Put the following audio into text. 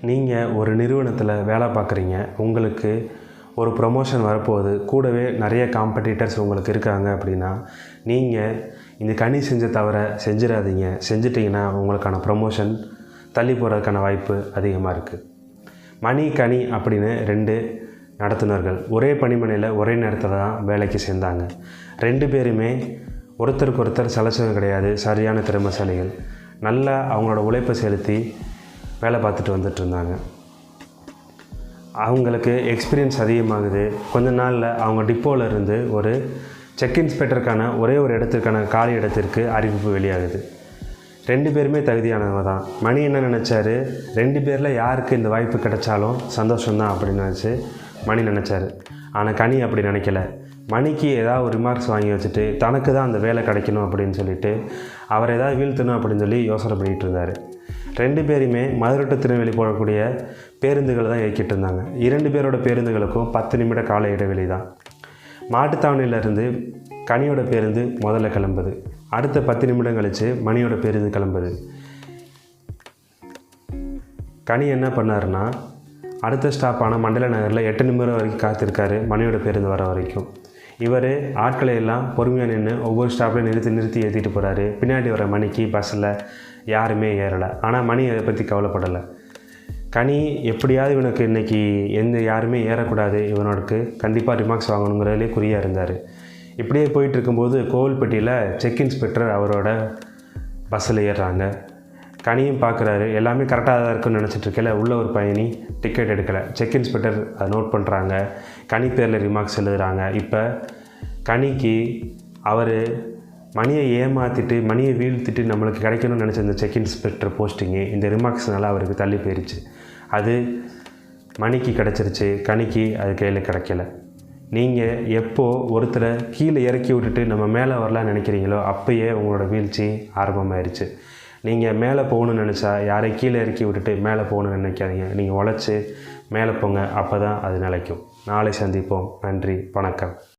நீங்கள் ஒரு நிறுவனத்தில் வேலை பார்க்குறீங்க, உங்களுக்கு ஒரு ப்ரொமோஷன் வரப்போகுது, கூடவே நிறைய காம்படிட்டர்ஸ் உங்களுக்கு இருக்காங்க அப்படின்னா, நீங்கள் இந்த கனி செஞ்ச தவிர செஞ்சிடாதீங்க. செஞ்சிட்டிங்கன்னா உங்களுக்கான ப்ரொமோஷன் தள்ளி போகிறதுக்கான வாய்ப்பு அதிகமாக இருக்குது. மணி, கனி அப்படின்னு 2 நடத்துனர்கள் ஒரே பணிமனையில் ஒரே நேரத்தில் தான் வேலைக்கு சேர்ந்தாங்க. 2 பேருமே ஒருத்தருக்கு ஒருத்தர் சலைச்சவங்க கிடையாது, சரியான திறமைசாலிகள். நல்லா அவங்களோட உழைப்பை செலுத்தி வேலை பார்த்துட்டு வந்துட்டு இருந்தாங்க. அவங்களுக்கு எக்ஸ்பீரியன்ஸ் அதிகமாகுது. கொஞ்ச நாளில் அவங்க டிப்போவில் இருந்து ஒரு செக் இன்ஸ்பெக்டருக்கான ஒரே ஒரு இடத்திற்கான காலி இடத்திற்கு அறிவிப்பு வெளியாகுது. 2 பேருமே தகுதியானவங்க தான். மணி என்ன நினச்சாரு, 2 பேரில் யாருக்கு இந்த வாய்ப்பு கிடைச்சாலும் சந்தோஷம்தான் அப்படின்னு நினச்சி மணி நினச்சாரு. ஆனால் கனி அப்படி நினைக்கல. மணிக்கு ஏதாவது ஒரு ரிமார்க்ஸ் வாங்கி வச்சுட்டு தனக்கு தான் அந்த வேலை கிடைக்கணும் அப்படின்னு சொல்லிட்டு அவர் ஏதாவது வீழ்த்தணும் அப்படின்னு சொல்லி யோசனை பண்ணிகிட்டு இருந்தார். 2 பேருமே மதுரை to திருநெல்வேலி போகக்கூடிய பேருந்துகளை தான் இயக்கிட்டு இருந்தாங்க. 2 பேரோட பேருந்துகளுக்கும் 10 நிமிட கால இடைவெளி தான். மாட்டுத்தாவணியிலேருந்து கனியோட பேருந்து முதல்ல கிளம்புது. அடுத்த 10 நிமிடம் கழித்து மணியோட பேருந்து கிளம்புது. கனி என்ன பண்ணாருன்னா, அடுத்த ஸ்டாப்பான மண்டல நகரில் 8 நிமிடம் வரைக்கும் காத்திருக்காரு, மணியோட பேருந்து வர வரைக்கும். இவர் ஆட்களை எல்லாம் பொறுமையாக நின்று ஒவ்வொரு ஸ்டாப்லையும் நிறுத்தி ஏற்றிட்டு போகிறாரு. பின்னாடி வர மணிக்கு பஸ்ஸில் யாருமே ஏறலை. ஆனால் மணி அதை பற்றி கவலைப்படலை. கனி எப்படியாவது இவனுக்கு இன்றைக்கி யாருமே ஏறக்கூடாது, இவனுக்கு கண்டிப்பாக ரிமார்க்ஸ் வாங்கணுங்கிறதுலே குறியாக இருந்தார். இப்படியே போயிட்டு இருக்கும்போது கோவில்பட்டியில் செக் இன்ஸ்பெக்டர் அவரோட பஸ்ஸில் ஏறுறாங்க. கனியும் பார்க்குறாரு, எல்லாமே கரெக்டாக தான் இருக்குன்னு நினச்சிட்ருக்கல. உள்ள ஒரு பயணி டிக்கெட் எடுக்கலை. செக் இன்ஸ்பெக்டர் அதை நோட் பண்ணுறாங்க. கனி பேரில் ரிமார்க்ஸ் எழுதுகிறாங்க. இப்போ கனிக்கு அவர் மணியை ஏமாற்றிட்டு மணியை வீழ்த்திட்டு நம்மளுக்கு கிடைக்கணும்னு நினச்ச இந்த செக் இன்ஸ்பெக்டர் போஸ்டிங்கு இந்த ரிமார்க்ஸ்னால அவருக்கு தள்ளி போயிடுச்சு. அது மணிக்கு கிடச்சிருச்சு, கனிக்கு அது கையில் கிடைக்கல. நீங்கள் எப்போது ஒருத்தரை கீழே இறக்கி விட்டுட்டு நம்ம மேலே வரலான்னு நினைக்கிறீங்களோ அப்போயே உங்களோட வீழ்ச்சி ஆரம்பமாயிருச்சு. நீங்கள் மேலே போகணுன்னு நினச்சா யாரை கீழே இறக்கி விட்டுட்டு மேலே போகணுன்னு நினைக்காதீங்க. நீங்கள் உழைச்சி மேலே போங்க, அப்போ தான் அது நிலைக்கும். நாளை சந்திப்போம். நன்றி, வணக்கம்.